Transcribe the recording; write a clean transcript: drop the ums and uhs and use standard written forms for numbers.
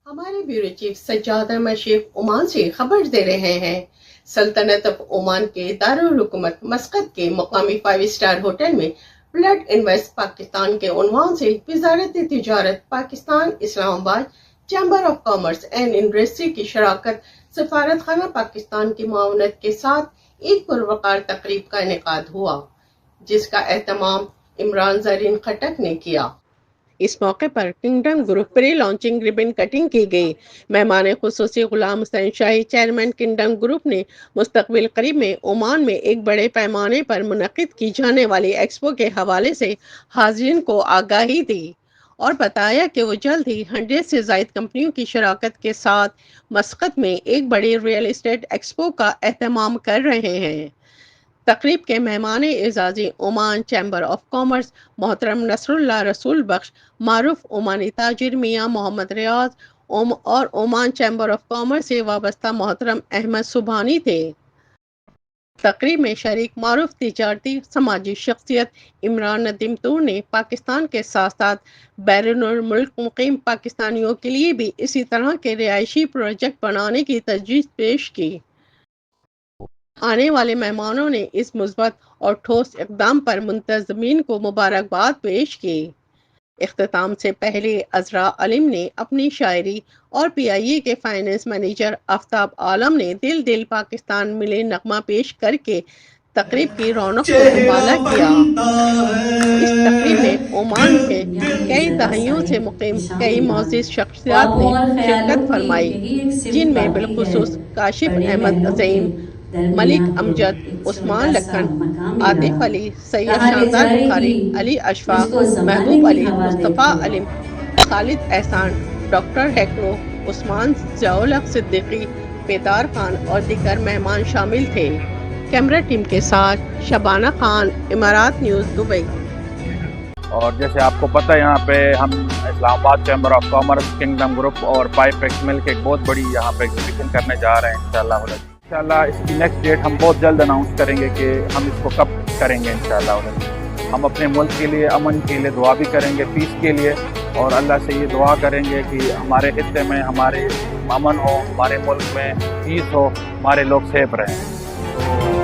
हमारे bureau chief Sajjad Ahmed Sheikh Oman से खबर दे रहे हैं। सल्तनत ऑफ ओमान के दारुल हुकूमत मस्कत के मुकामी 5 स्टार होटल में ब्लड इन्वेस्ट पाकिस्तान के उन्वान से वजारत तिजारत Pakistan Islamabad chamber of commerce and industry की शराकत सफारत खाना पाकिस्तान की मावनत के साथ एक पुरवकार तकरीब का इनेकाद हुआ, जिसका एहतमाम इमरान जरीन खटक ने किया। इस मौके पर kingdom group pre launching ribbon cutting की गई। मेहमान खुसूसी गुलाम हुसैन शाही चेयरमैन किंगडम ग्रुप ने मुस्तकबिल करीब में ओमान में एक बड़े पैमाने पर मुनक्किद की जाने वाली एक्सपो के हवाले से हाज़रीन को आगाही दी और बताया कि वो जल्द ही 100 से ज़ायद कंपनियों की शराकत के साथ मस्कत में एक बड़ी रियल एस्टेट एक्सपो का एहतमाम कर रहे हैं। तकरीब के मेहमान एजाजी ओमान चैम्बर ऑफ कॉमर्स मोहतरम नसरुल्लाह रसूल बख्श, मारूफ ओमानी ताजिर मियाँ मोहम्मद रियाज और ओमान चैम्बर ऑफ कॉमर्स से वाबस्ता मोहतरम अहमद सुबहानी थे। तकरीब में शरीक मारूफ तिजारती समाजी शख्सियत इमरान नदीम तूर ने पाकिस्तान के साथ साथ बैरूनुल मुल्क मुकीम पाकिस्तानियों के लिए भी इसी तरह के रिहायशी प्रोजेक्ट बनाने की तजवीज़ पेश की। आने वाले मेहमानों ने इस मुस्बत और ठोस इक़दाम पर मुंतज़मीन को मुबारकबाद पेश की। इख्तिताम से पहले अज़रा अलीम ने अपनी शायरी और PIA के फाइनेंस मैनेजर आफ्ताब आलम ने दिल दिल पाकिस्तान मिले नगमा पेश करके तकरीब की रौनक को दुबाला किया। इस तकरीब में ओमान के कई दहाइयों से मुकीम कई मौजूद शख्सियात ने शिरकत फरमाई, जिनमें बिलखुसूस काशिफ अहमद अज़ीम, मलिक अमजद, उस्मान लक्कन, आतिफ अली, सैयद शानदार बुखारी, अली अशफाक, महबूब अली, मुस्तफ़ा अली, खालिद एहसान, डॉक्टर हैकरो, उस्मान ज़ियाउल सिद्दीकी, बेदार खान और दीगर मेहमान शामिल थे। कैमरा टीम के साथ शबाना खान, इमारात न्यूज़, दुबई। और जैसे आपको पता है, यहाँ पे हम Islamabad chamber of commerce, kingdom group और 5 एक्स मिल के एक बहुत बड़ी यहाँ पे एग्जीबिशन करने जा रहे हैं इंशाल्लाह। इसकी नेक्स्ट डेट हम बहुत जल्द अनाउंस करेंगे कि हम इसको कब करेंगे इंशाल्लाह। हम अपने मुल्क के लिए अमन के लिए दुआ भी करेंगे, पीस के लिए, और अल्लाह से ये दुआ करेंगे कि हमारे खित्ते में हमारे अमन हो, हमारे मुल्क में पीस हो, हमारे लोग सेफ रहें। तो